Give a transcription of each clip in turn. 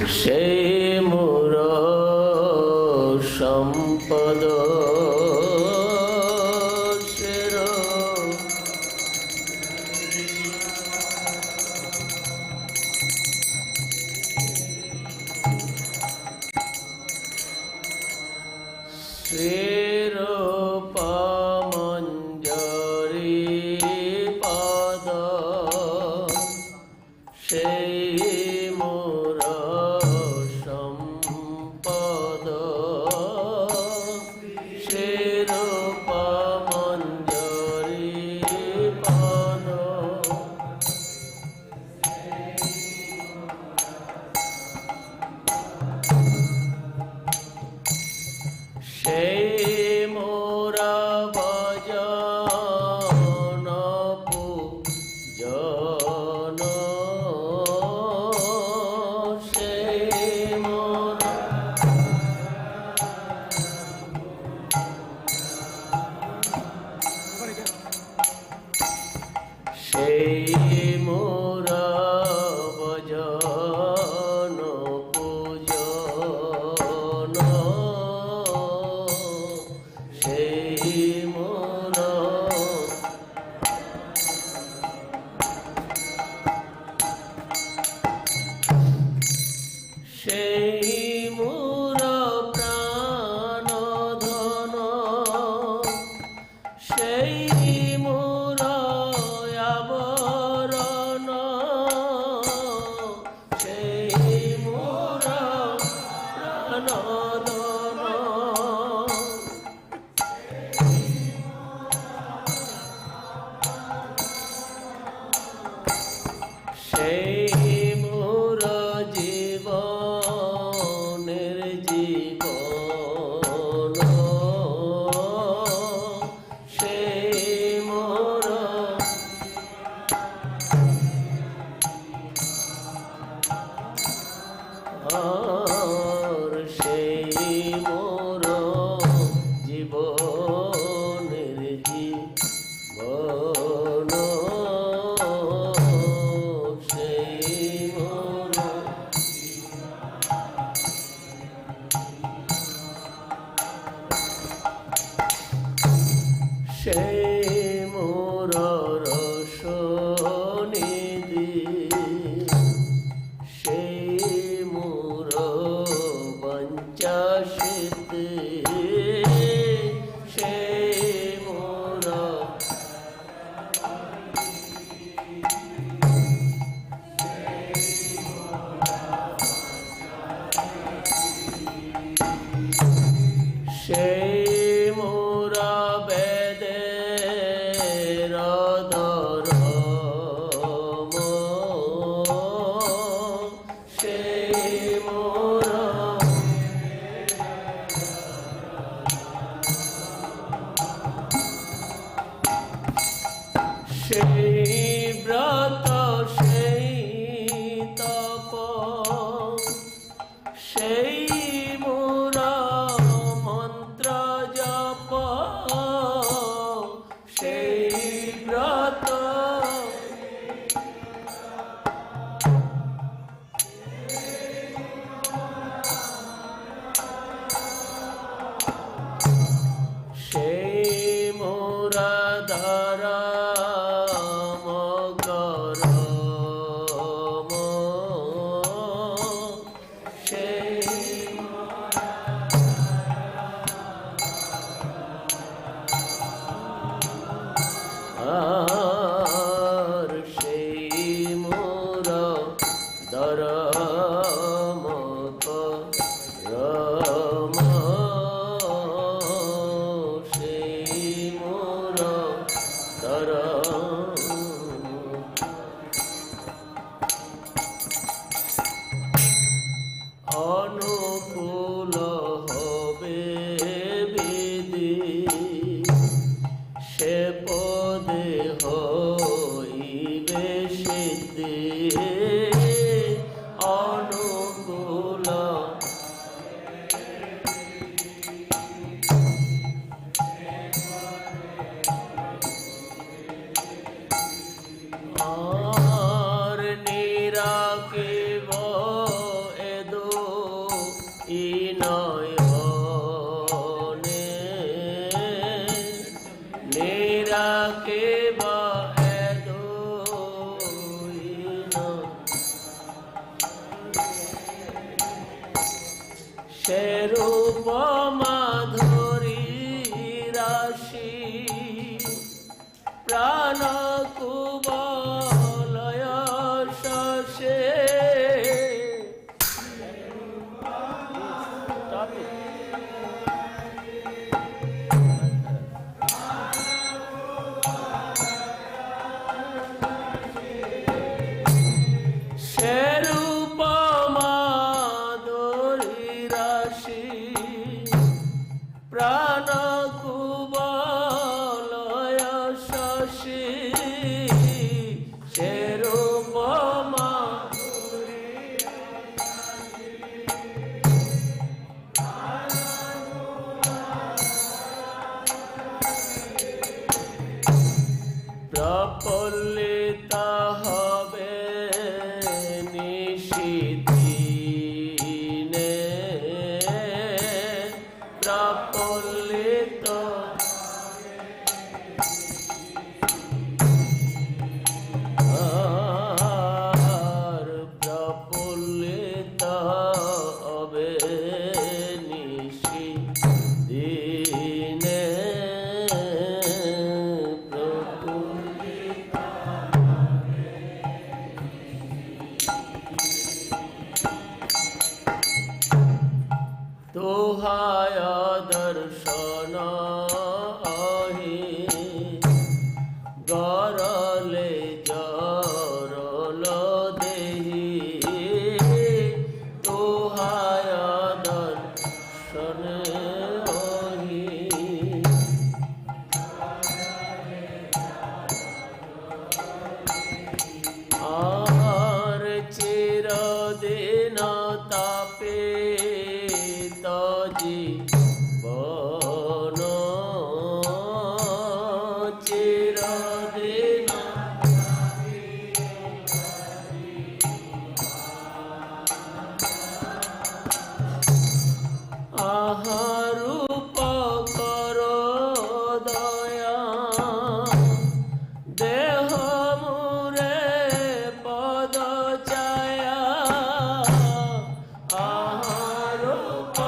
সেই মোর সম্পদ যাকে বা সেরূপ মাধুরী রাশি প্রাণ কুবলয় শশে সেরূপ মাধুরী রাশি প্রাণ কুবলয় শশী সেরূপ প্রফুল্লিত হবে নিশিদিনে প্রফুল্লিত আর প্রফুল্লিত হবে নিশিদিনে দোহায় দর্শন আহি গরলে জরল দেহি দোহায় দর্শন আহি আর চিরদিন তাপে জীবন চিরদিন আহারূপ কর দয়া দেহ মুরে পদ চায়া আহারূপ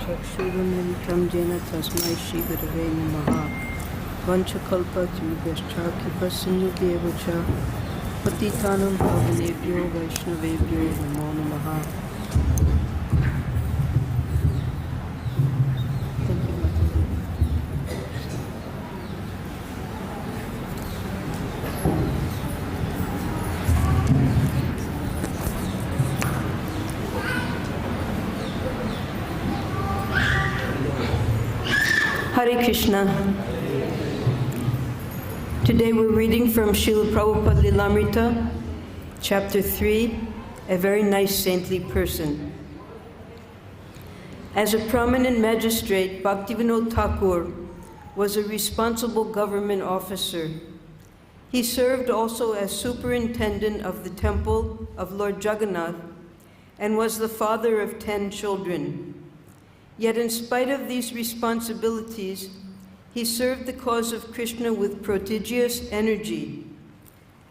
चक्षुरुन्मिलितं येन तस्मै श्रीगुरवे नमः। वंशकल्पतरुभ्यश्च कृपासिन्धुभ्येव च पतितानं पावनेभ्यो वैष्णवेभ्यो नमो नमः। Hare Krishna. Today we're reading from Srila Prabhupada Lilamrita, Chapter 3, A Very Nice Saintly Person. As a prominent magistrate, Bhaktivinoda Thakur was a responsible government officer. He served also as superintendent of the temple of Lord Jagannath and was the father of 10 children. Yet in spite of these responsibilities, he served the cause of Krishna with prodigious energy.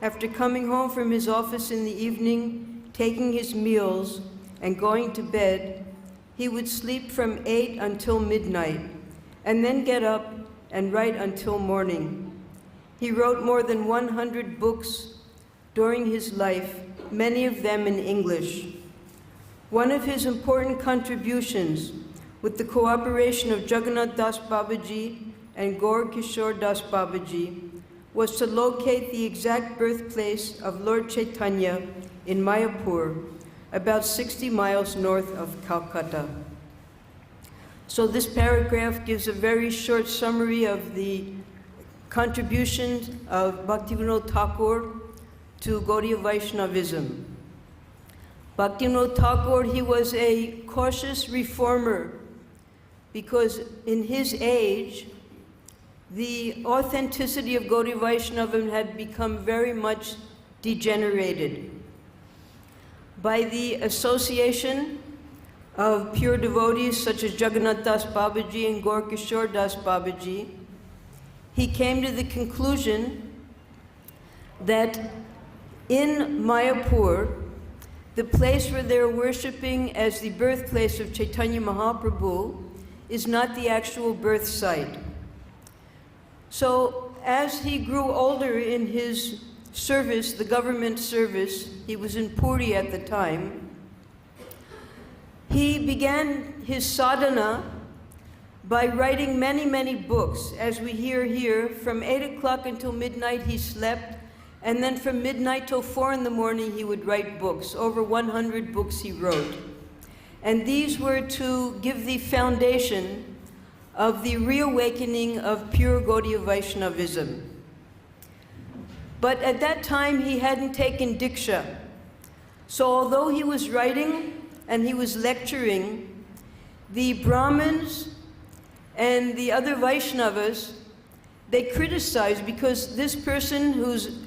After coming home from his office in the evening, taking his meals, and going to bed, he would sleep from 8 until midnight, and then get up and write until morning. He wrote more than 100 books during his life, many of them in English. One of his important contributions, with the cooperation of Jagannath Das Babaji and Gaur Kishore Das Babaji, was to locate the exact birthplace of Lord Chaitanya in Mayapur, about 60 miles north of Calcutta. So this paragraph gives a very short summary of the contributions of Bhaktivinoda Thakur to Gaudiya Vaishnavism. Bhaktivinoda Thakur, he was a cautious reformer because in his age, the authenticity of Gaudiya Vaishnavism had become very much degenerated. By the association of pure devotees such as Jagannath Das Babaji and Gaur Kishore Das Babaji, he came to the conclusion that in Mayapur, the place where they're worshiping as the birthplace of Chaitanya Mahaprabhu is not the actual birth site. So as he grew older in his service, the government service, he was in Puri at the time, he began his sadhana by writing many, many books. As we hear here, from 8 o'clock until midnight he slept, and then from midnight till 4 in the morning he would write books. Over 100 books he wrote. And these were to give the foundation of the reawakening of pure Gaudiya Vaishnavism. But at that time he hadn't taken Diksha. So although he was writing and he was lecturing, the Brahmins and the other Vaishnavas, they criticized because this person who's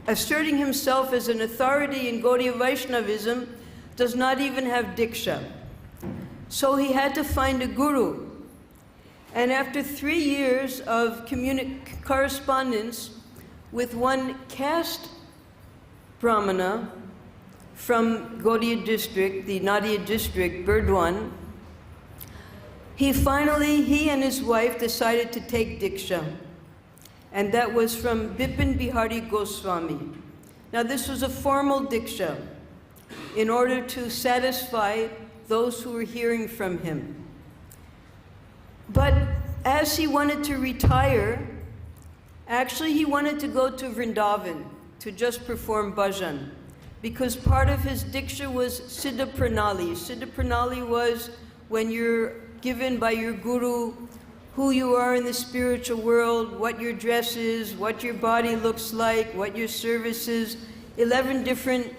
asserting himself as an authority in Gaudiya Vaishnavism does not even have Diksha. So he had to find a guru. And after 3 years of correspondence with one caste Brahmana from Gaudiya district, the Nadia district, Burdwan, he and his wife decided to take Diksha. And that was from Bipin Bihari Goswami. Now this was a formal Diksha in order to satisfy those who were hearing from him. But as he wanted to retire, actually he wanted to go to Vrindavan to just perform bhajan, because part of his Diksha was Siddha Pranali. Siddha Pranali was when you're given by your guru who you are in the spiritual world, what your dress is, what your body looks like, what your service is, 11 different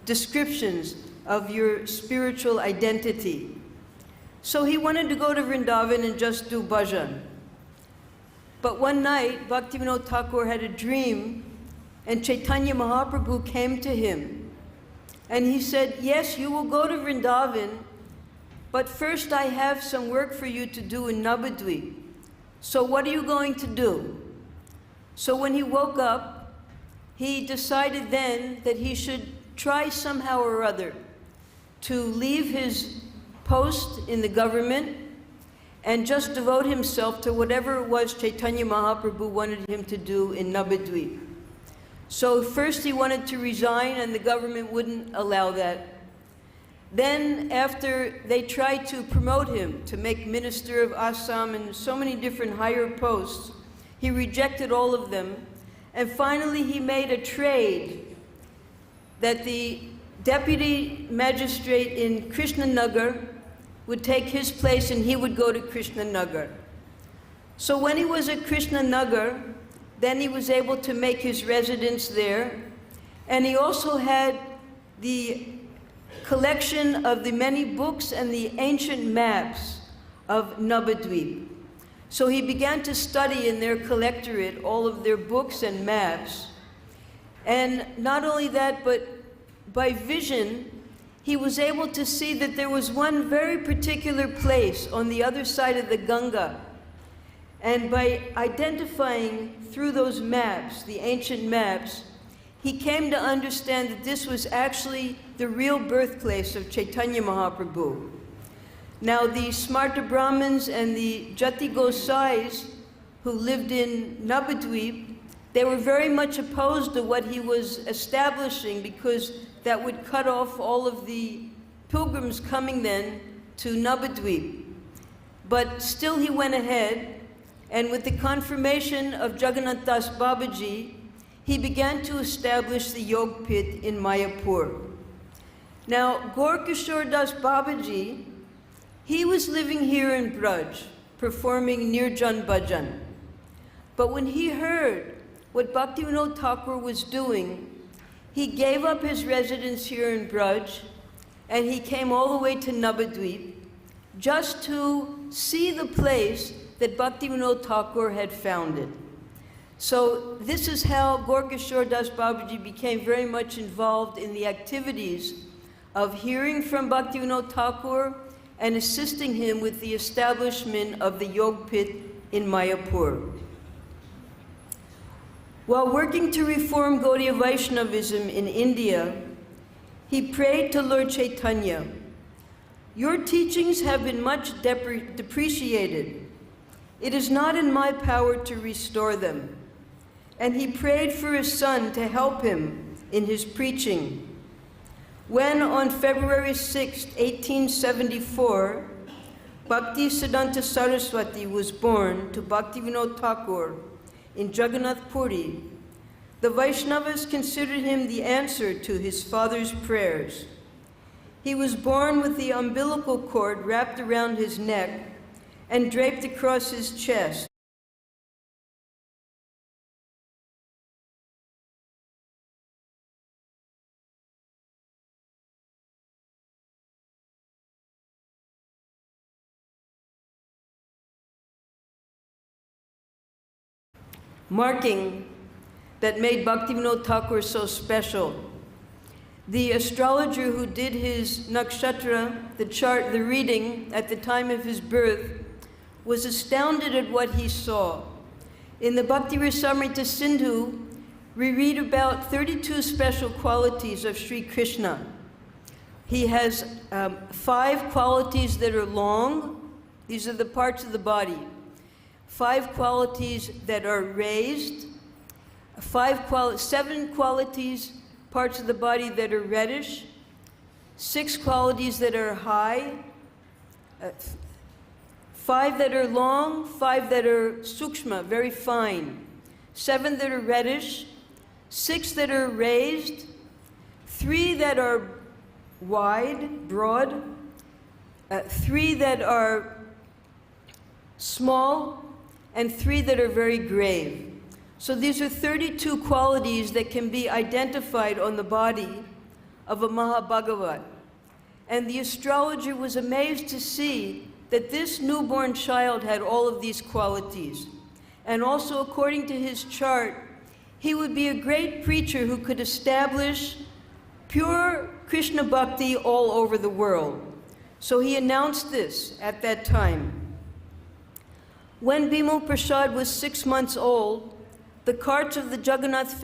descriptions of your spiritual identity. So he wanted to go to Vrindavan and just do bhajan. But one night, Bhaktivinoda Thakur had a dream, and Chaitanya Mahaprabhu came to him. And he said, yes, you will go to Vrindavan, but first I have some work for you to do in Navadvip. So what are you going to do? So when he woke up, he decided then that he should try somehow or other to leave his post in the government and just devote himself to whatever it was Chaitanya Mahaprabhu wanted him to do in Navadvip. So first he wanted to resign, and the government wouldn't allow that. Then after they tried to promote him to make Minister of Assam and so many different higher posts, he rejected all of them. And finally he made a trade that the deputy magistrate in Krishna Nagar would take his place and he would go to Krishna Nagar. So when he was at Krishna Nagar, then he was able to make his residence there. And he also had the collection of the many books and the ancient maps of Navadvip. So he began to study in their collectorate all of their books and maps. And not only that, but by vision, he was able to see that there was one very particular place on the other side of the Ganga. And by identifying through those maps, the ancient maps, he came to understand that this was actually the real birthplace of Chaitanya Mahaprabhu. Now, the Smarta Brahmins and the Jati Gosais who lived in Navadvip, they were very much opposed to what he was establishing because that would cut off all of the pilgrims coming then to Navadvip. But still he went ahead, and with the confirmation of Jagannath Das Babaji, he began to establish the Yog Pit in Mayapur. Now, Gaur Kishore Das Babaji, he was living here in Braj, performing Nirjan Bhajan. But when he heard what Bhaktivinoda Thakur was doing, he gave up his residence here in Braj, and he came all the way to Navadvip just to see the place that Bhaktivinoda Thakur had founded. So this is how Gaur Kishore Das Babaji became very much involved in the activities of hearing from Bhaktivinoda Thakur and assisting him with the establishment of the Yog Pit in Mayapur. While working to reform Gaudiya Vaishnavism in India, he prayed to Lord Chaitanya, "Your teachings have been much depreciated. It is not in my power to restore them." And he prayed for his son to help him in his preaching. When on February 6, 1874, Bhakti Siddhanta Sarswati was born to Bhaktivinoda Thakur in Jagannath Puri, the Vaishnavas considered him the answer to his father's prayers. He was born with the umbilical cord wrapped around his neck and draped across his chest. Marking that made Bhaktivinoda Thakur so special. The astrologer who did his nakshatra, the chart, the reading at the time of his birth, was astounded at what he saw. In the Bhakti Rasamrita Sindhu, we read about 32 special qualities of Shri Krishna. He has 5 qualities that are long. These are the parts of the body. 5 qualities that are raised, 7 qualities, parts of the body that are reddish, 6 qualities that are high, 5 that are long, 5 that are sukshma, very fine, 7 that are reddish, 6 that are raised, 3 that are wide, broad, 3 that are small, and 3 that are very grave. So these are 32 qualities that can be identified on the body of a Mahabhagavat. And the astrologer was amazed to see that this newborn child had all of these qualities. And also, according to his chart, he would be a great preacher who could establish pure Krishna Bhakti all over the world. So he announced this at that time. When Bimal Prasad was 6 months old, the carts of the Jagannath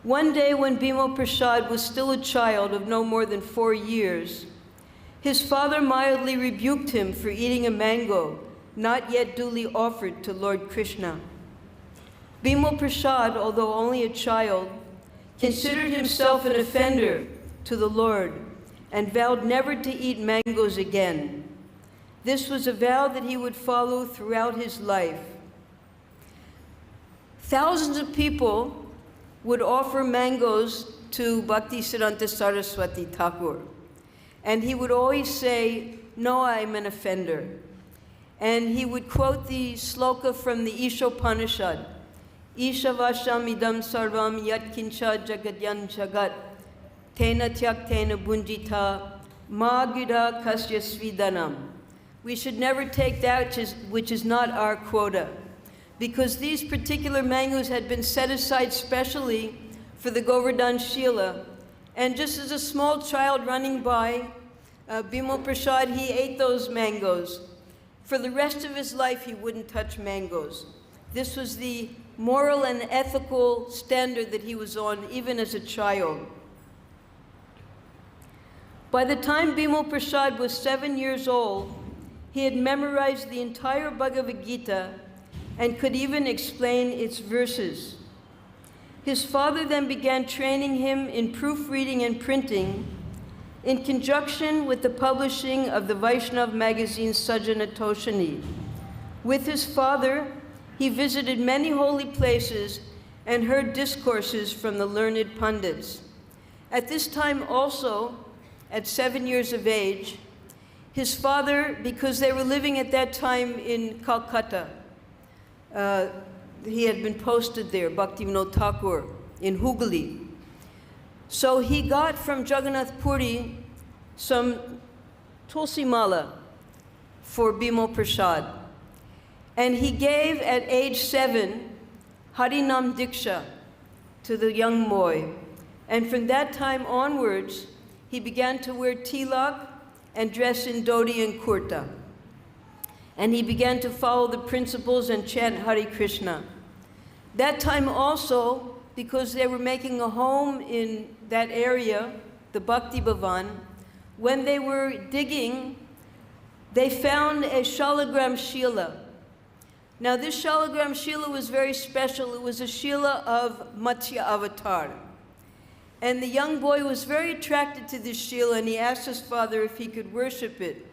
One day when Bhima Prasad was still a child of no more than 4 years, his father mildly rebuked him for eating a mango not yet duly offered to Lord Krishna. Bhima Prasad, although only a child, considered himself an offender to the Lord and vowed never to eat mangoes again. This was a vow that he would follow throughout his life. Thousands of people would offer mangoes to Bhaktisiddhanta Saraswati Thakur. And he would always say, "No, I'm an offender." And he would quote the sloka from the Ishopanishad, "Ishavasham idam sarvam yat kincha jagadyan jagat, tena tyak tena bunjita, ma gida kasya svidanam." We should never take that which is not our quota, because these particular mangoes had been set aside specially for the Govardhan Shila. And just as a small child running by, Bhima Prasad, he ate those mangoes. For the rest of his life, he wouldn't touch mangoes. This was the moral and ethical standard that he was on, even as a child. By the time Bhima Prasad was 7 years old, he had memorized the entire Bhagavad Gita and could even explain its verses. His father then began training him in proofreading and printing in conjunction with the publishing of the Vaishnav magazine Sajjana Toshani. With his father, he visited many holy places and heard discourses from the learned pundits. At this time also, at 7 years of age, his father, because they were living at that time in Calcutta, he had been posted there, Bhaktivinoda Thakur, in Hooghly. So he got from Jagannath Puri some tulsi mala for Bhima Prasad. And he gave, at age 7, Harinam Diksha to the young boy. And from that time onwards, he began to wear tilak and dress in dhoti and kurta. And he began to follow the principles and chant Hare Krishna. That time also, because they were making a home in that area, the Bhakti Bhavan, when they were digging, they found a Shalagram Shila. Now this Shalagram Shila was very special. It was a Shila of Matsya Avatar. And the young boy was very attracted to this Shila, and he asked his father if he could worship it.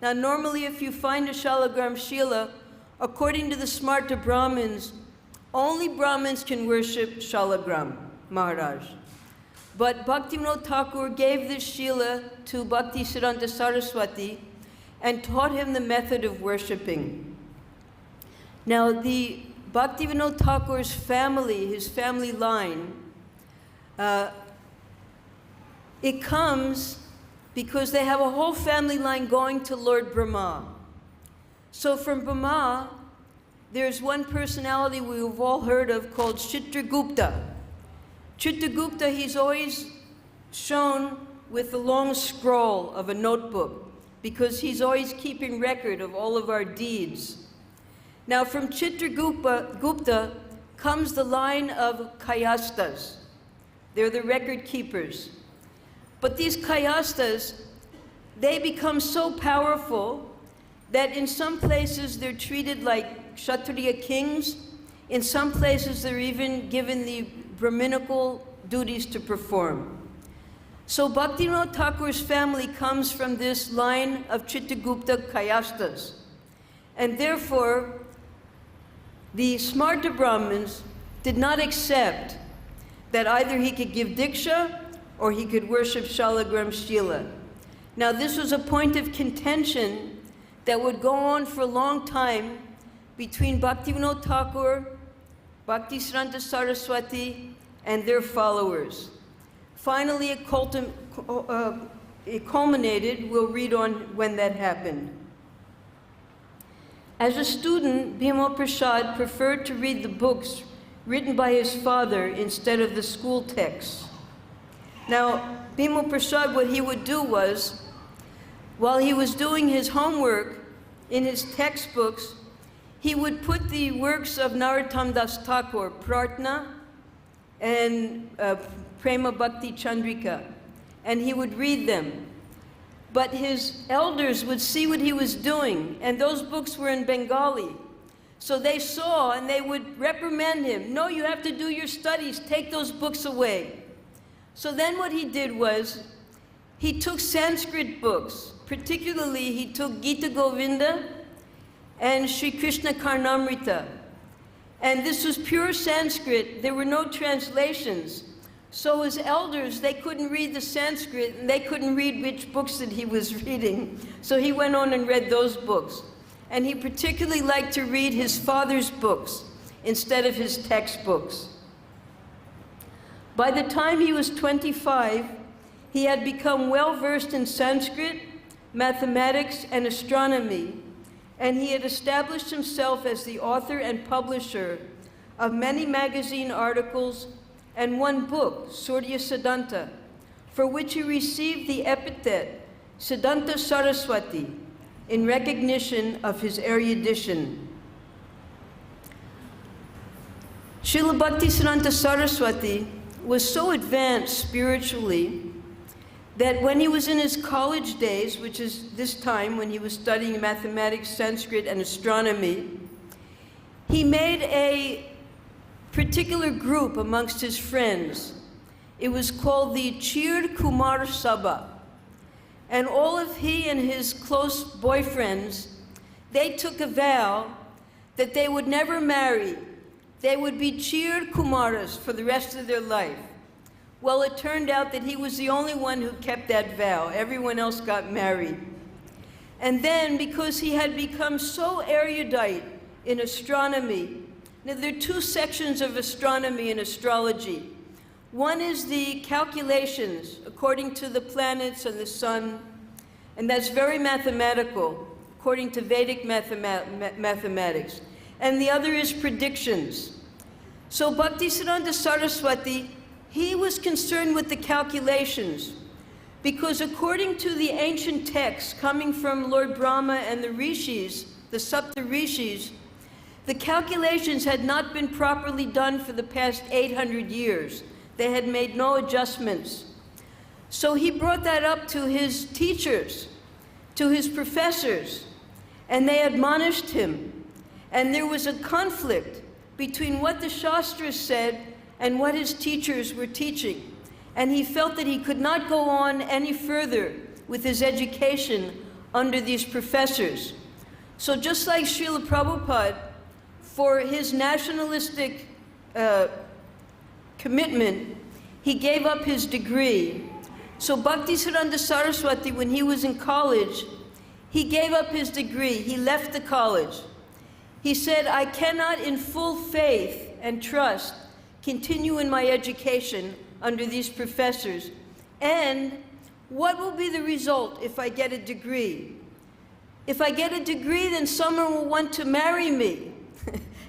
Now normally if you find a Shalagram Shila, according to the Smarta Brahmins, only Brahmins can worship Shalagram Maharaj. But Bhaktivinoda Thakur gave this Shila to Bhaktisiddhanta Saraswati and taught him the method of worshiping. Now the Bhaktivinoda Thakur's family, his family line, it comes because they have a whole family line going to Lord Brahma. So from Brahma, there's one personality we've all heard of called Chitragupta. Chitragupta, he's always shown with a long scroll of a notebook because he's always keeping record of all of our deeds. Now from Chitragupta comes the line of Kayastas. They're the record keepers. But these Kayastas, they become so powerful that in some places they're treated like Kshatriya kings. In some places they're even given the Brahminical duties to perform. So Bhaktivinoda Thakur's family comes from this line of Chitragupta Kayastas. And therefore, the Smarta Brahmins did not accept that either he could give Diksha or he could worship Shalagram Shila. Now this was a point of contention that would go on for a long time between Bhaktivinoda Thakur, Bhaktisiddhanta Saraswati, and their followers. Finally, it culminated. We'll read on when that happened. As a student, Bhima Prasad preferred to read the books written by his father instead of the school texts. Now, Bhima Prasad, what he would do was, while he was doing his homework in his textbooks, he would put the works of Narottam Das Thakur, Prarthana and Prema Bhakti Chandrika, and he would read them. But his elders would see what he was doing, and those books were in Bengali. So they saw and they would reprimand him. No, you have to do your studies. Take those books away. So then what he did was, he took Sanskrit books. Particularly, he took Gita Govinda and Shri Krishna Karnamrita. And this was pure Sanskrit. There were no translations. So his elders, they couldn't read the Sanskrit, and they couldn't read which books that he was reading. So he went on and read those books. And he particularly liked to read his father's books instead of his textbooks. By the time he was 25, he had become well-versed in Sanskrit, mathematics, and astronomy, and he had established himself as the author and publisher of many magazine articles and one book, Surya Siddhanta, for which he received the epithet Siddhanta Sarswati in recognition of his erudition. Srila Bhaktisiddhanta Saraswati was so advanced spiritually that when he was in his college days, which is this time when he was studying mathematics, Sanskrit, and astronomy, he made a particular group amongst his friends. It was called the Chir Kumar Sabha. And all of he and his close boyfriends, they took a vow that they would never marry. They would be Chir Kumaras for the rest of their life. Well, it turned out that he was the only one who kept that vow. Everyone else got married. And then, because he had become so erudite in astronomy, now there are two sections of astronomy and astrology. One is the calculations according to the planets and the sun, and that's very mathematical, according to Vedic mathematics. And the other is predictions. So Bhaktisiddhanta Saraswati, he was concerned with the calculations, because according to the ancient texts coming from Lord Brahma and the rishis, the Sapta rishis, the calculations had not been properly done for the past 800 years. They had made no adjustments. So he brought that up to his teachers, to his professors, and they admonished him. And there was a conflict between what the Shastras said and what his teachers were teaching. And he felt that he could not go on any further with his education under these professors. So just like Srila Prabhupada, for his nationalistic commitment, he gave up his degree. So Bhaktisiddhanta Saraswati, when he was in college, he gave up his degree. He left the college. He said, I cannot in full faith and trust continue in my education under these professors. And what will be the result if I get a degree? If I get a degree, then someone will want to marry me.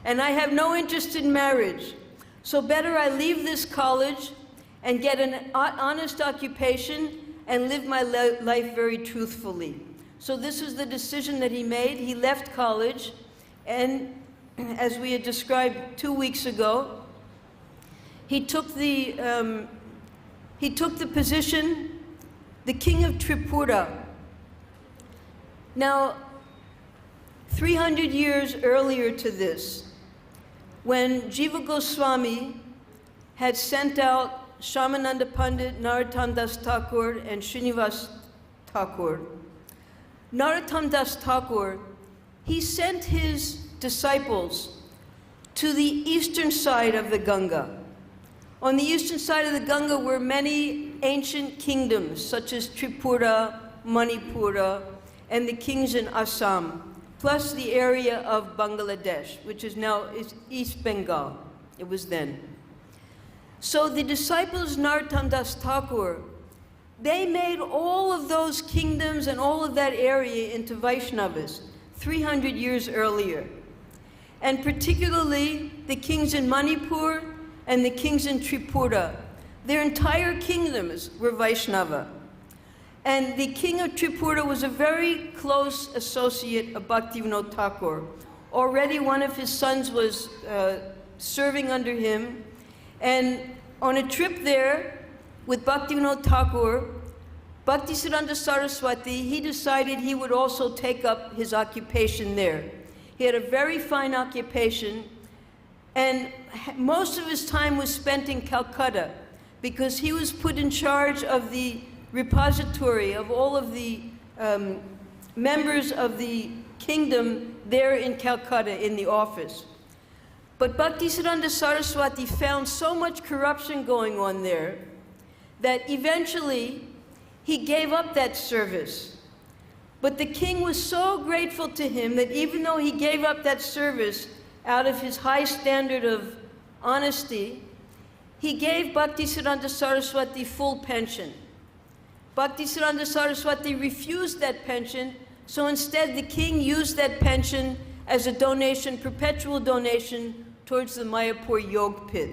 And I have no interest in marriage. So better I leave this college and get an honest occupation and live my life very truthfully. So this is the decision that he made. He left college, and as we had described 2 weeks ago, he took the position, the king of Tripura. Now, 300 years earlier to this, when Jiva Goswami had sent out Shyamananda Pandit, Narottam Das Thakur, and Srinivas Thakur, Narottam Das Thakur, he sent his disciples to the eastern side of the Ganga. On the eastern side of the Ganga were many ancient kingdoms, such as Tripura, Manipura, and the kings in Assam, plus the area of Bangladesh, which is now East Bengal. It was then. So the disciples Narottam Das Thakur, they made all of those kingdoms and all of that area into Vaishnavas 300 years earlier. And particularly the kings in Manipur and the kings in Tripura, their entire kingdoms were Vaishnava. And the king of Tripura was a very close associate of Bhaktivinoda Thakur. Already one of his sons was serving under him, and On a trip there with Bhaktivinoda Thakur, Bhaktisiddhanta Saraswati, he decided he would also take up his occupation there. He had a very fine occupation, and most of his time was spent in Calcutta because he was put in charge of the repository of all of the members of the kingdom there in Calcutta in the office. But Bhaktisiddhanta Saraswati found so much corruption going on there that eventually he gave up that service. But the king was so grateful to him that even though he gave up that service out of his high standard of honesty, he gave Bhaktisiddhanta Saraswati full pension. Bhaktisiddhanta Saraswati refused that pension, so instead the king used that pension as a donation, perpetual donation, towards the Mayapur Yog Pit.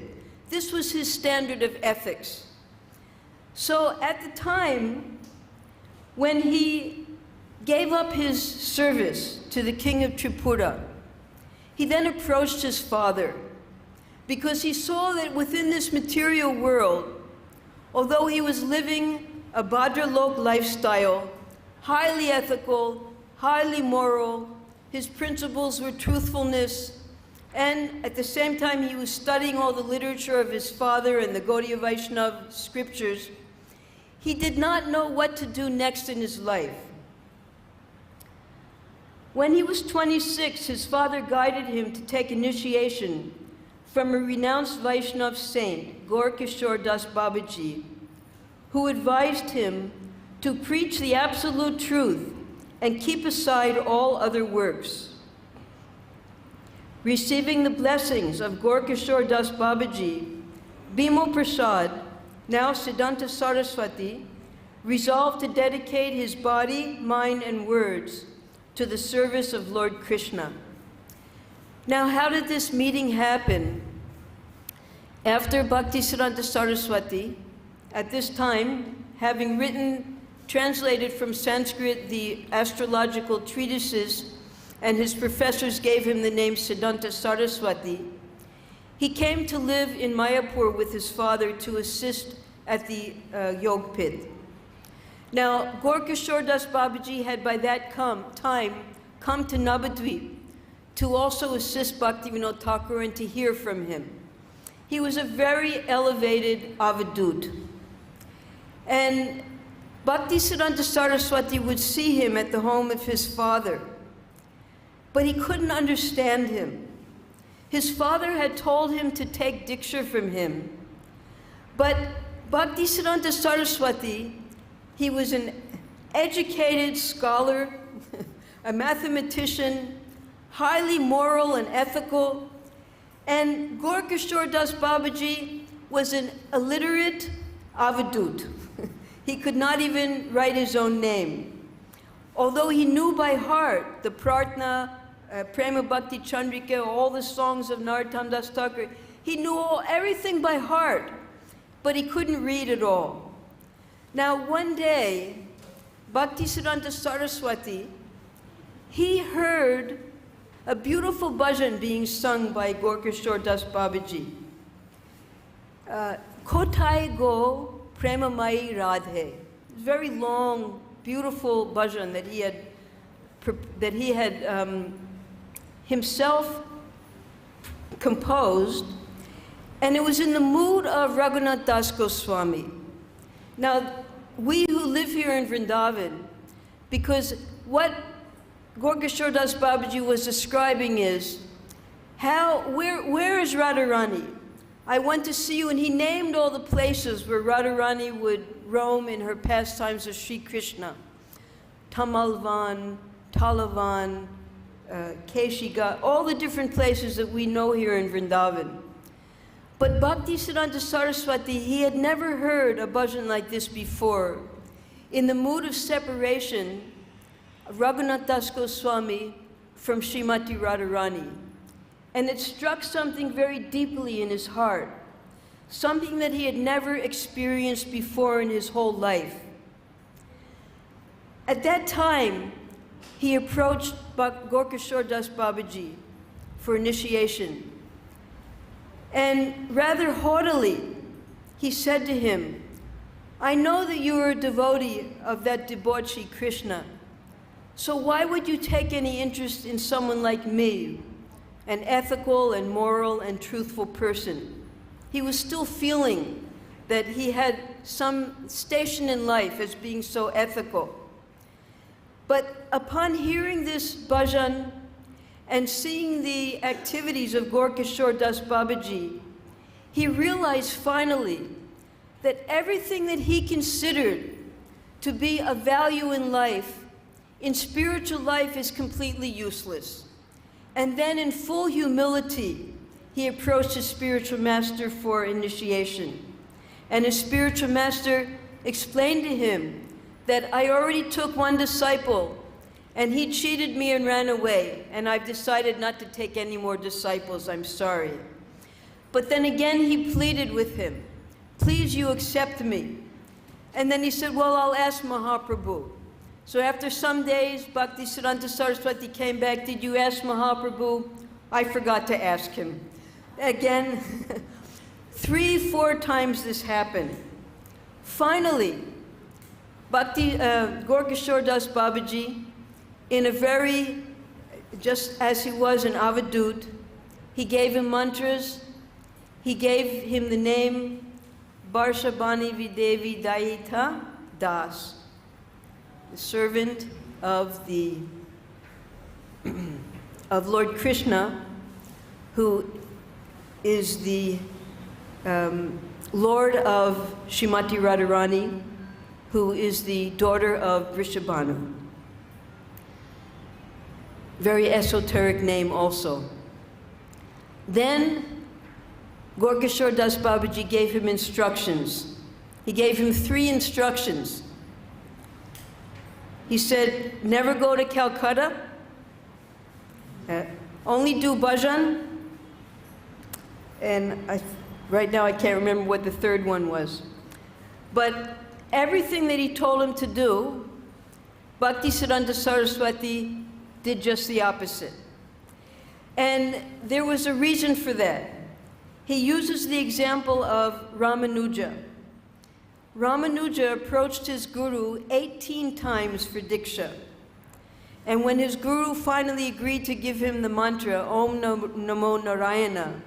This was his standard of ethics. So at the time, when he gave up his service to the king of Tripura, he then approached his father because he saw that within this material world, although he was living a Bhadralok lifestyle, highly ethical, highly moral, his principles were truthfulness, and at the same time he was studying all the literature of his father and the Gaudiya Vaishnava scriptures, he did not know what to do next in his life. When he was 26, his father guided him to take initiation from a renounced Vaishnava saint, Gaur Kishore Das Babaji, who advised him to preach the absolute truth and keep aside all other works. Receiving the blessings of Gaur Kishore Das Babaji, Bhimo Prasad, now Siddhanta Saraswati, resolved to dedicate his body, mind, and words to the service of Lord Krishna. Now, how did this meeting happen? After Bhaktisiddhanta Saraswati, at this time, having translated from Sanskrit the astrological treatises, and his professors gave him the name Siddhanta Saraswati, he came to live in Mayapur with his father to assist at the Yog Pit. Now, Gaur Kishore Das Babaji had by that time come to Navadvip to also assist Bhaktivinoda Thakur and to hear from him. He was a very elevated avadut. And Bhaktisiddhanta Saraswati would see him at the home of his father, but he couldn't understand him. His father had told him to take Diksha from him, but Bhaktisiddhanta Saraswati, he was an educated scholar, a mathematician, highly moral and ethical, and Gaur Kishore Das Babaji was an illiterate avadut. He could not even write his own name. Although he knew by heart the Prarthana, Prema Bhakti Chandrika, all the songs of Narottam Das Thakur, he knew everything by heart, but he couldn't read it all. Now one day, Bhaktisiddhanta Saraswati, he heard a beautiful bhajan being sung by Gaur Kishore Das Babaji. Kotai go prema mai radhe. Very long, beautiful bhajan that he had himself composed, and it was in the mood of Raghunath Das Goswami. Now, we who live here in Vrindavan, because what Gaur Kishore Das Babaji was describing is, where is Radharani? I went to see you, and he named all the places where Radharani would roam in her pastimes of Shri Krishna. Tamalvan, Talavan, Keshiga, all the different places that we know here in Vrindavan. But Bhaktisiddhanta Saraswati, he had never heard a bhajan like this before. In the mood of separation, Raghunath Das Goswami from Srimati Radharani. And it struck something very deeply in his heart, something that he had never experienced before in his whole life. At that time, he approached Gaur Kishore Das Babaji for initiation. And rather haughtily, he said to him, "I know that you are a devotee of that debauchee Krishna. So why would you take any interest in someone like me, an ethical and moral and truthful person?" He was still feeling that he had some station in life as being so ethical. But upon hearing this bhajan and seeing the activities of Gorkishore Das Babaji, he realized finally that everything that he considered to be of value in life, in spiritual life, is completely useless. And then in full humility, he approached his spiritual master for initiation. And his spiritual master explained to him that I already took one disciple and he cheated me and ran away, and I've decided not to take any more disciples, I'm sorry. But then again he pleaded with him, "Please, you accept me." And then he said, "Well, I'll ask Mahaprabhu." So after some days, Bhakti Siddhanta Saraswati came back, "Did you ask Mahaprabhu?" "I forgot to ask him." Again, 3-4 times this happened. Finally, Gorkishore Das Babaji, in a very, just as he was an avadut, he gave him mantras, he gave him the name Barshabani Videvi Daita Das, the servant of of Lord Krishna, who is the Lord of Srimati Radharani, who is the daughter of Vrishabhanu. Very esoteric name also. Then Gorkishore Das Babaji gave him instructions. He gave him 3 instructions. He said, never go to Calcutta, only do bhajan, and right now I can't remember what the 3rd one was. But everything that he told him to do, Bhakti Siddhanta Saraswati did just the opposite. And there was a reason for that. He uses the example of Ramanuja. Ramanuja approached his guru 18 times for Diksha. And when his guru finally agreed to give him the mantra, Om Namo Narayana,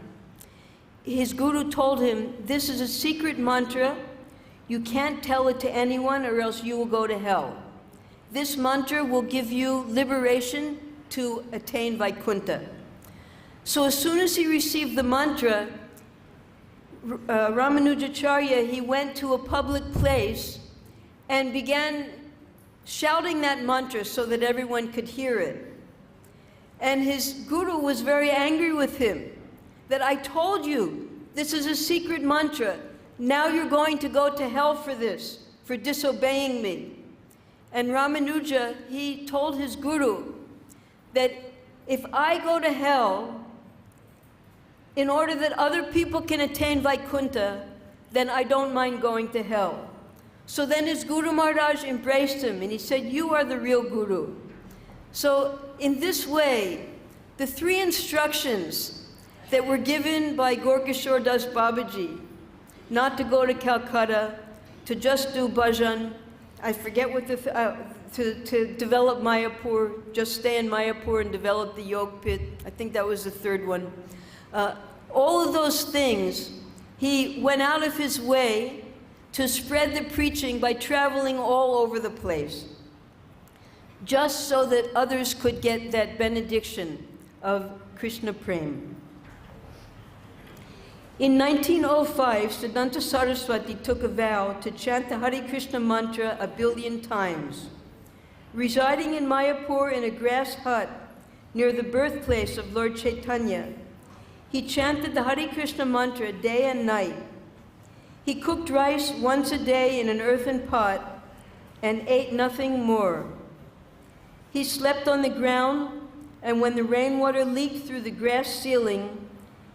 his guru told him, "This is a secret mantra. You can't tell it to anyone or else you will go to hell. This mantra will give you liberation to attain Vaikuntha." So as soon as he received the mantra, Ramanujacharya, he went to a public place and began shouting that mantra so that everyone could hear it. And his guru was very angry with him, that I told you, this is a secret mantra. Now you're going to go to hell for this, for disobeying me. And Ramanuja, he told his guru that if I go to hell, in order that other people can attain Vaikuntha, then I don't mind going to hell. So then his Guru Maharaj embraced him and he said, "You are the real Guru." So in this way, the 3 instructions that were given by Gorkishore Das Babaji, not to go to Calcutta, to just do bhajan, I forget what to develop Mayapur, just stay in Mayapur and develop the Yog Pit. I think that was the 3rd one. All of those things, he went out of his way to spread the preaching by traveling all over the place, just so that others could get that benediction of Krishna Prem. In 1905, Siddhanta Saraswati took a vow to chant the Hare Krishna mantra 1 billion times. Residing in Mayapur in a grass hut near the birthplace of Lord Chaitanya, he chanted the Hare Krishna mantra day and night. He cooked rice once a day in an earthen pot and ate nothing more. He slept on the ground, and when the rainwater leaked through the grass ceiling,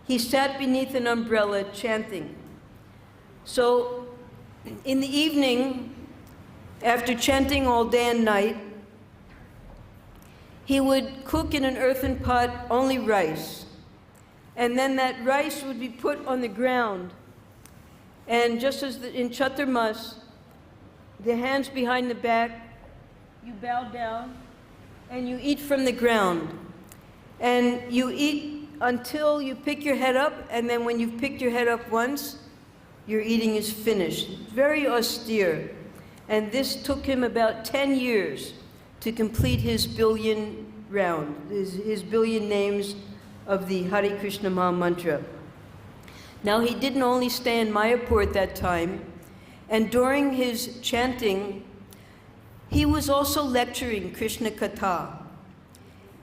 he sat beneath an umbrella chanting. So in the evening, after chanting all day and night, he would cook in an earthen pot only rice. And then that rice would be put on the ground. And just as in Chaturmas, the hands behind the back, you bow down and you eat from the ground. And you eat until you pick your head up, and then when you've picked your head up once, your eating is finished. Very austere. And this took him about 10 years to complete his billion round, his billion names of the Hare Krishna Maha Mantra. Now, he didn't only stay in Mayapur at that time, and during his chanting, he was also lecturing Krishna Katha.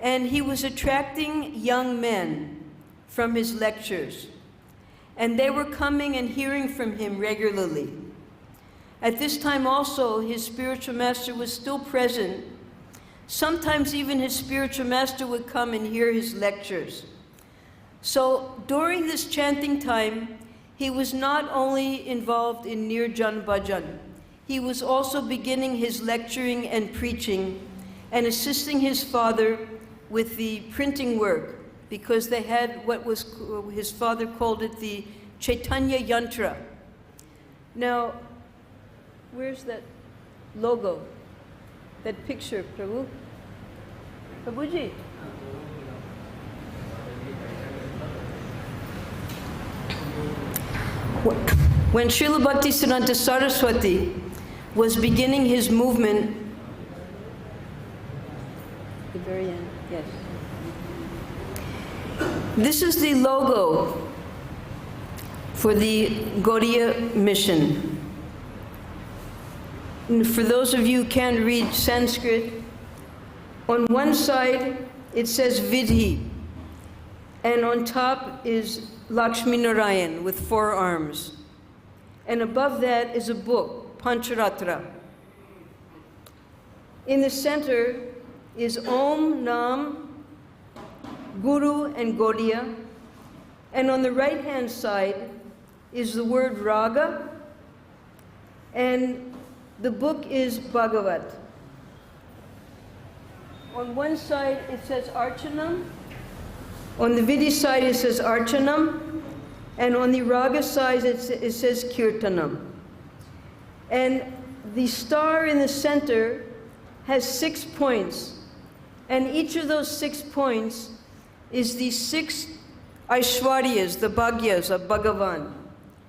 And he was attracting young men from his lectures. And they were coming and hearing from him regularly. At this time also, his spiritual master was still present. Sometimes even his spiritual master would come and hear his lectures. So during this chanting time, he was not only involved in Nirjan Bhajan, he was also beginning his lecturing and preaching and assisting his father with the printing work, because they had what was, his father called it the Chaitanya Yantra. Now, where's that logo, that picture, Prabhu? Prabhuji? When Srila Bhaktisiddhanta Saraswati was beginning his movement, the very end, yes. This is the logo for the Gaudiya mission. And for those of you who can't read Sanskrit, on one side it says Vidhi, and on top is Lakshmi Narayan with 4 arms. And above that is a book, Pancharatra. In the center is Om, Nam, Guru, and Gaudiya. And on the right-hand side is the word Raga, and the book is Bhagavat. On one side it says Archanam, on the Vidhi side it says Archanam, and on the Raga side it says Kirtanam. And the star in the center has 6 points, and each of those 6 points is the 6 Aishwaryas, the Bhagyas of Bhagavan.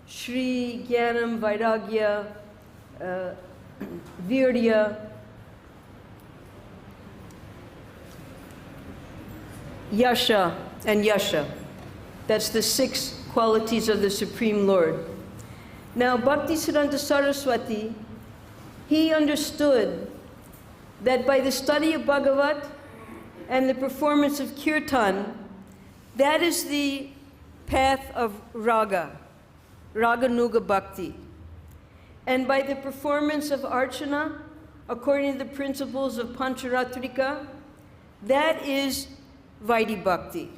Shri, Jnanam, Vairagya, Virya, Yasha, and Yasha. That's the 6 qualities of the Supreme Lord. Now, Bhaktisiddhanta Saraswati, he understood that by the study of Bhagavat and the performance of Kirtan, that is the path of Raga, Raganuga Bhakti. And by the performance of Archana, according to the principles of Pancharatrika, that is Vaidhi Bhakti.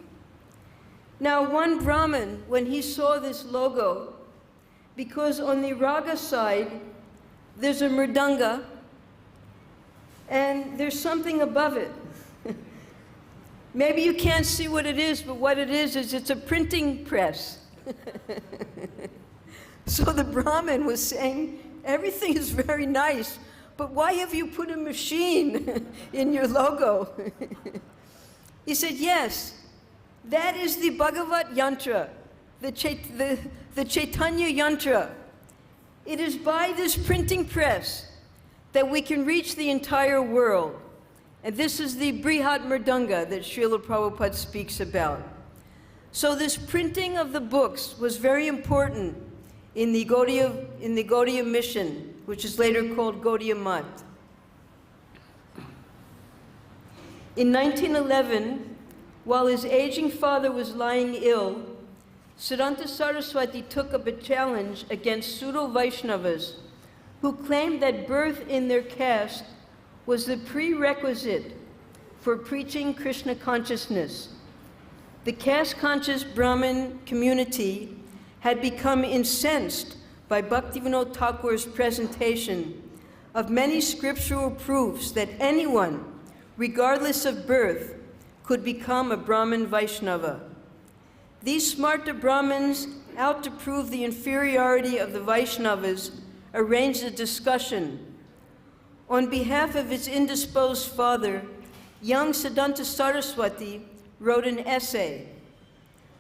Now, one Brahmin, when he saw this logo, because on the Raga side, there's a mridanga, and there's something above it. Maybe you can't see what it is, but what it is it's a printing press. So the Brahmin was saying, everything is very nice, but why have you put a machine in your logo? He said, yes, that is the Bhagavat Yantra, the Chaitanya Yantra. It is by this printing press that we can reach the entire world. And this is the Brihat Mridanga that Srila Prabhupada speaks about. So this printing of the books was very important in the Gaudiya mission, which is later called Gaudiya Math. In 1911, while his aging father was lying ill, Siddhanta Saraswati took up a challenge against pseudo-Vaishnavas who claimed that birth in their caste was the prerequisite for preaching Krishna consciousness. The caste-conscious Brahmin community had become incensed by Bhaktivinoda Thakur's presentation of many scriptural proofs that anyone, regardless of birth, could become a Brahmin Vaishnava. these Smarta Brahmins, out to prove the inferiority of the Vaishnavas, arranged a discussion. On behalf of his indisposed father, young Siddhanta Saraswati wrote an essay,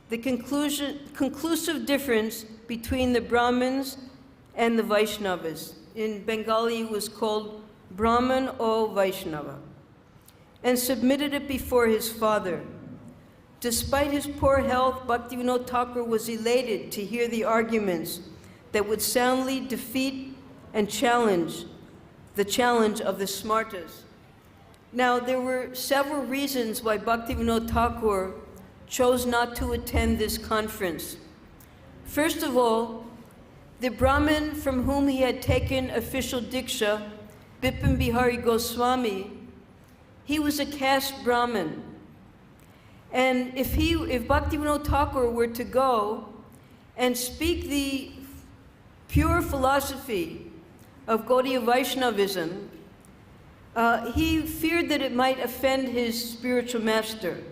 The Conclusive Difference Between the Brahmins and the Vaishnavas. In Bengali, it was called Brahman o Vaishnava, and submitted it before his father. Despite his poor health, Bhaktivinoda Thakur was elated to hear the arguments that would soundly defeat and challenge the challenge of the Smartas. Now, there were several reasons why Bhaktivinoda Thakur chose not to attend this conference. First of all, the Brahmin from whom he had taken official diksha, Bipin Bihari Goswami, he was a caste Brahmin. And if Bhaktivinoda Thakur were to go and speak the pure philosophy of Gaudiya Vaishnavism, he feared that it might offend his spiritual master.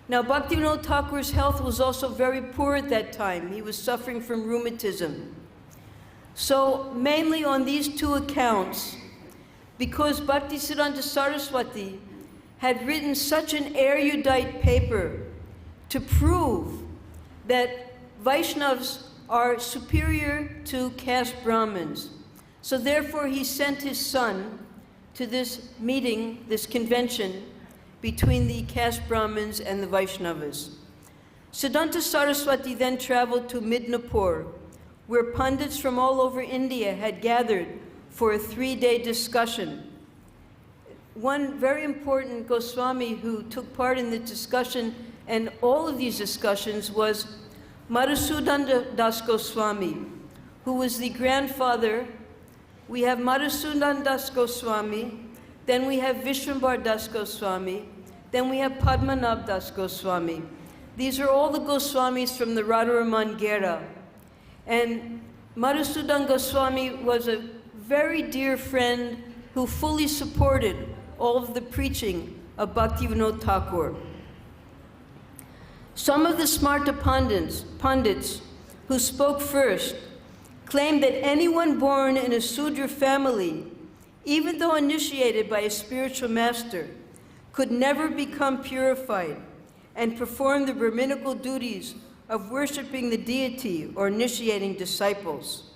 Now, Bhaktivinoda Thakur's health was also very poor at that time. He was suffering from rheumatism. So, mainly on these two accounts, because Bhaktisiddhanta Saraswati had written such an erudite paper to prove that Vaishnavas are superior to caste Brahmins. So therefore he sent his son to this meeting, this convention, between the caste Brahmins and the Vaishnavas. Siddhanta Saraswati then traveled to Midnapur, where pundits from all over India had gathered for a 3-day discussion. One very important Goswami who took part in the discussion and all of these discussions was Madhusudan Das Goswami, who was the grandfather. We have Madhusudan Das Goswami, then we have Vishwambar Das Goswami, then we have Padmanabh Das Goswami. These are all the Goswamis from the Radharaman Gera. And Madhusudan Goswami was a very dear friend who fully supported all of the preaching of Bhaktivinoda Thakur. Some of the Smarta pundits who spoke first claimed that anyone born in a Sudra family, even though initiated by a spiritual master, could never become purified and perform the Brahminical duties of worshiping the deity or initiating disciples.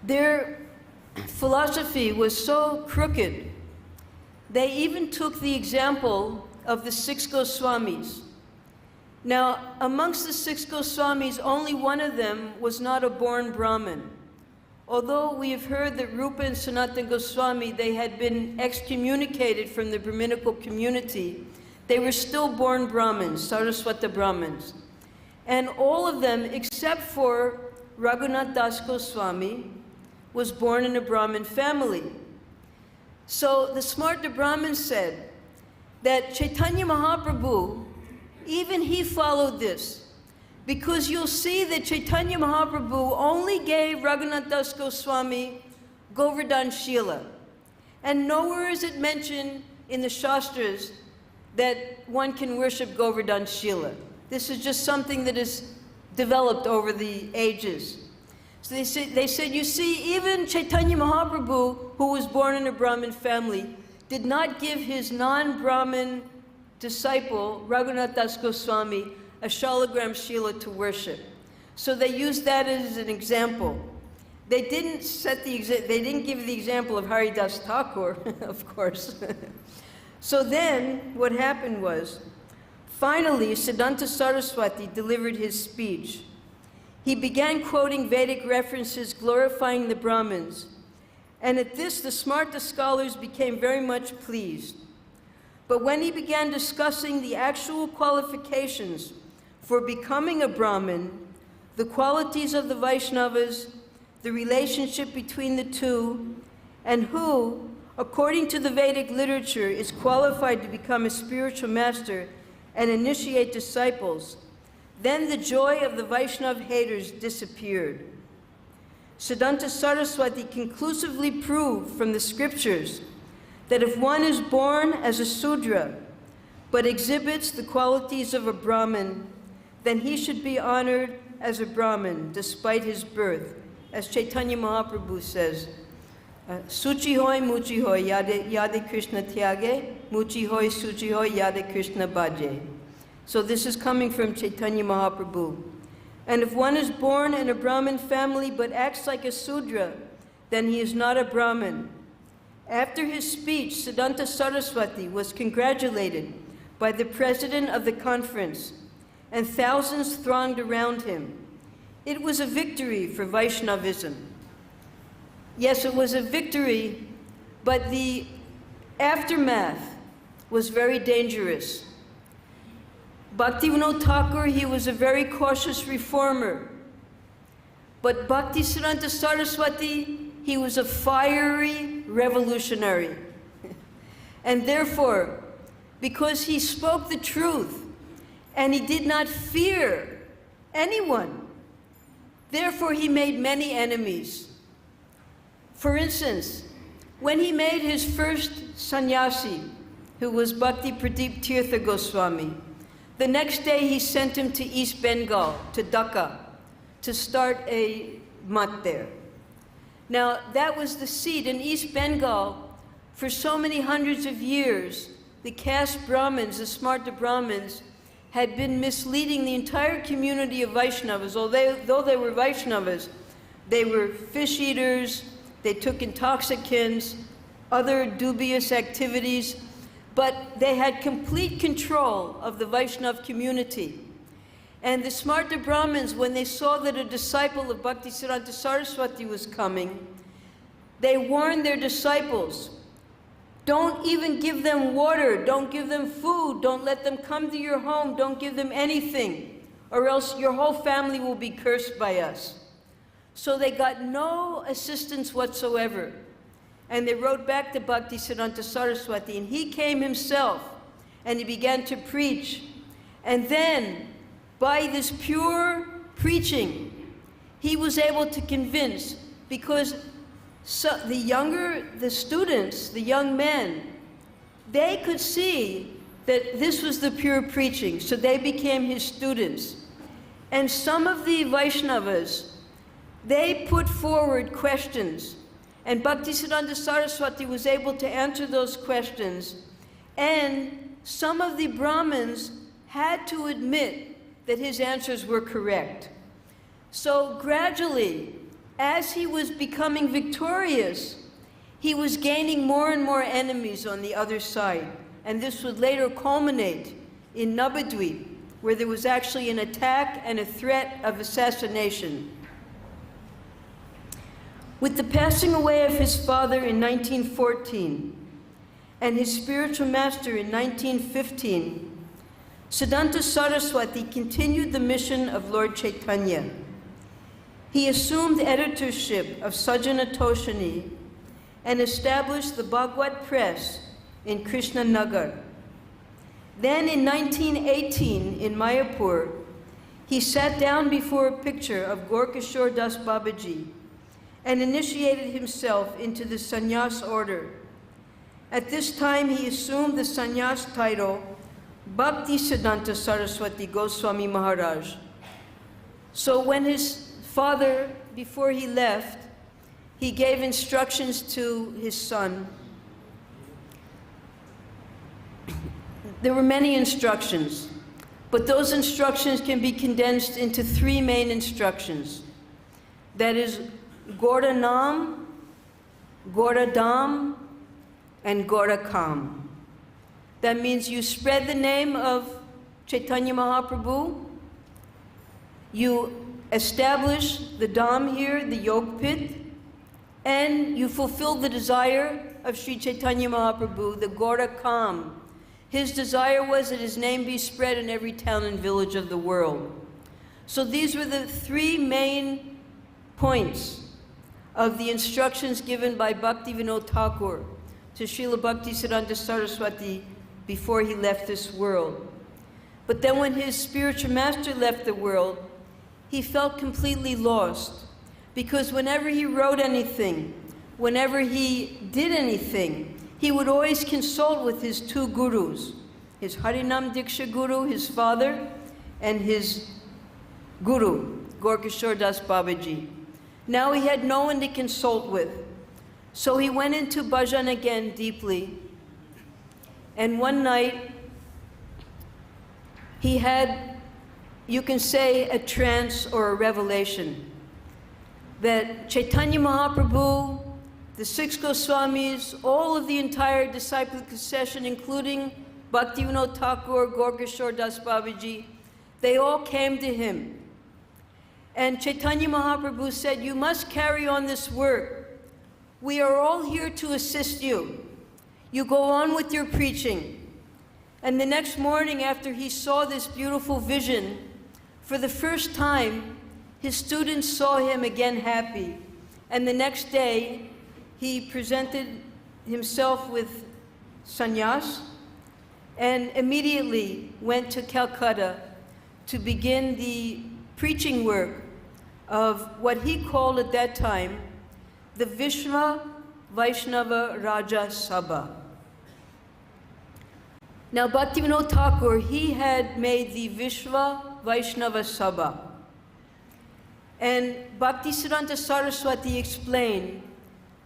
Their philosophy was so crooked, they even took the example of the 6 Goswamis. Now, amongst the 6 Goswamis, only one of them was not a born Brahmin. Although we have heard that Rupa and Sanatana Goswami, they had been excommunicated from the Brahminical community, they were still born Brahmins, Saraswata Brahmins. And all of them, except for Raghunath Das Goswami, was born in a Brahmin family. So the Smarta Brahmins said that Chaitanya Mahaprabhu, even he followed this, because you'll see that Chaitanya Mahaprabhu only gave Raghunath Das Goswami Govardhan Shila. And nowhere is it mentioned in the Shastras that one can worship Govardhan Shila. This is just something that is developed over the ages. So they said, you see, even Chaitanya Mahaprabhu, who was born in a Brahmin family, did not give his non-Brahmin disciple, Raghunath Das Goswami, a Shalagram Shila to worship. So they used that as an example. They didn't give the example of Haridas Thakur, of course. So then, what happened was, finally, Siddhanta Saraswati delivered his speech. He began quoting Vedic references glorifying the Brahmins. And at this, the Smarta scholars became very much pleased. But when he began discussing the actual qualifications for becoming a Brahmin, the qualities of the Vaishnavas, the relationship between the two, and who, according to the Vedic literature, is qualified to become a spiritual master and initiate disciples, then the joy of the Vaishnav haters disappeared. Siddhanta Saraswati conclusively proved from the scriptures that if one is born as a Sudra, but exhibits the qualities of a Brahmin, then he should be honored as a Brahmin despite his birth. As Chaitanya Mahaprabhu says, Suchi hoy muchi hoy yade Krishna tyage, muchi hoy suchi hoy yade Krishna bhaje. So this is coming from Chaitanya Mahaprabhu. And if one is born in a Brahmin family but acts like a Sudra, then he is not a Brahmin. After his speech, Siddhanta Saraswati was congratulated by the president of the conference, and thousands thronged around him. It was a victory for Vaishnavism. Yes, it was a victory, but the aftermath was very dangerous. Bhaktivinoda Thakur, he was a very cautious reformer. But Bhaktisiddhanta Saraswati, he was a fiery revolutionary. And therefore, because he spoke the truth and he did not fear anyone, therefore he made many enemies. For instance, when he made his first sannyasi, who was Bhakti Pradeep Tirtha Goswami, the next day he sent him to East Bengal, to Dhaka, to start a mutt there. Now, that was the seat in East Bengal. For so many hundreds of years, the caste Brahmins, the Smarta Brahmins, had been misleading the entire community of Vaishnavas. Though they were Vaishnavas, they were fish eaters, they took intoxicants, other dubious activities, but they had complete control of the Vaishnav community. And the Smarta Brahmins, when they saw that a disciple of Bhaktisiddhanta Saraswati was coming, they warned their disciples, don't even give them water, don't give them food, don't let them come to your home, don't give them anything, or else your whole family will be cursed by us. So they got no assistance whatsoever. And they wrote back to Bhaktisiddhanta Saraswati, and he came himself, and he began to preach. And then, by this pure preaching, he was able to convince, because the students, the young men, they could see that this was the pure preaching, so they became his students. And some of the Vaishnavas, they put forward questions, and Bhaktisiddhanta Saraswati was able to answer those questions, and some of the Brahmins had to admit that his answers were correct. So gradually, as he was becoming victorious, he was gaining more and more enemies on the other side. And this would later culminate in Navadvip, where there was actually an attack and a threat of assassination. With the passing away of his father in 1914 and his spiritual master in 1915, Siddhanta Saraswati continued the mission of Lord Chaitanya. He assumed editorship of Sajjana Toshani and established the Bhagwat Press in Krishna Nagar. Then in 1918 in Mayapur, he sat down before a picture of Gorkishore Das Babaji and initiated himself into the sannyas order. At this time, he assumed the sannyas title Bhaktisiddhanta Saraswati Goswami Maharaj. So when his father, before he left, he gave instructions to his son. There were many instructions, but those instructions can be condensed into three main instructions. That is, Gaura Nam, Gaura Dham, and Gaura Kam. That means you spread the name of Chaitanya Mahaprabhu, you establish the Dham here, the Yog Pit, and you fulfill the desire of Sri Chaitanya Mahaprabhu, the Gaura Kam. His desire was that his name be spread in every town and village of the world. So these were the three main points of the instructions given by Bhaktivinoda Thakur to Srila Bhaktisiddhanta Saraswati before he left this world. But then when his spiritual master left the world, he felt completely lost, because whenever he wrote anything, whenever he did anything, he would always consult with his two gurus, his Harinam Diksha Guru, his father, and his Guru, Gorkishore Das Babaji. Now he had no one to consult with. So he went into bhajan again deeply. And one night, he had, you can say, a trance or a revelation that Chaitanya Mahaprabhu, the six Goswamis, all of the entire disciple succession, including Bhaktivinoda Thakur, Gorkishore Das Babaji, they all came to him. And Chaitanya Mahaprabhu said, you must carry on this work. We are all here to assist you. You go on with your preaching. And the next morning, after he saw this beautiful vision, for the first time, his students saw him again happy. And the next day, he presented himself with sannyas and immediately went to Calcutta to begin the preaching work of what he called at that time the Vishwa Vaishnava Raja Sabha. Now, Bhaktivinoda Thakur, he had made the Vishwa Vaishnava Sabha. And Bhaktisiddhanta Saraswati explained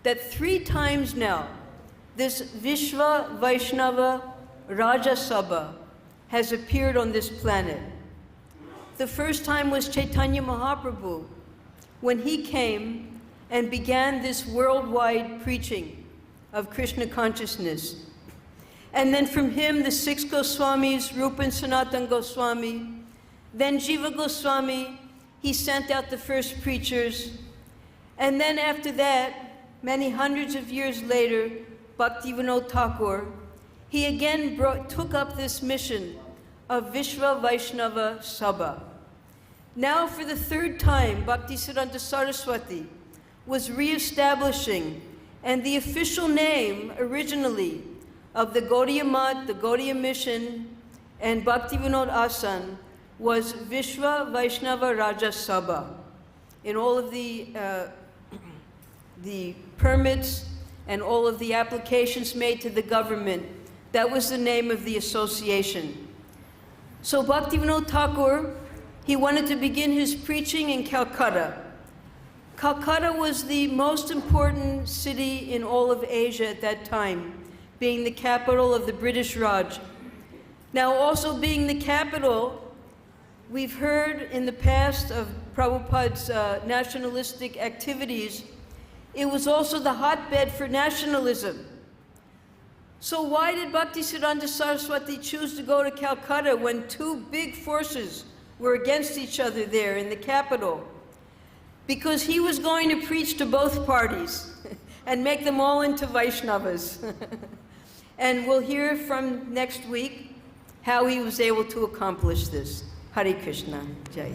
that 3 times now, this Vishwa Vaishnava Raja Sabha has appeared on this planet. The first time was Chaitanya Mahaprabhu, when he came and began this worldwide preaching of Krishna consciousness. And then from him, the 6 Goswamis, Rupa and Sanatana Goswami, then Jiva Goswami, he sent out the first preachers. And then after that, many hundreds of years later, Bhaktivinoda Thakur, he again took up this mission of Vishwa Vaishnava Sabha. Now for the 3rd time, Bhaktisiddhanta Saraswati was reestablishing, and the official name originally of the Gaudiya Math, the Gaudiya Mission, and Bhaktivinoda Asan was Vishwa Vaishnava Raja Sabha. In all of the permits and all of the applications made to the government, that was the name of the association. So Bhaktivinoda Thakur, he wanted to begin his preaching in Calcutta. Calcutta was the most important city in all of Asia at that time, being the capital of the British Raj. Now, also being the capital, we've heard in the past of Prabhupada's nationalistic activities. It was also the hotbed for nationalism. So why did Bhaktisiddhanta Saraswati choose to go to Calcutta when 2 big forces were against each other there in the capital? Because he was going to preach to both parties and make them all into Vaishnavas. And we'll hear from next week how he was able to accomplish this. Hare Krishna. Jai.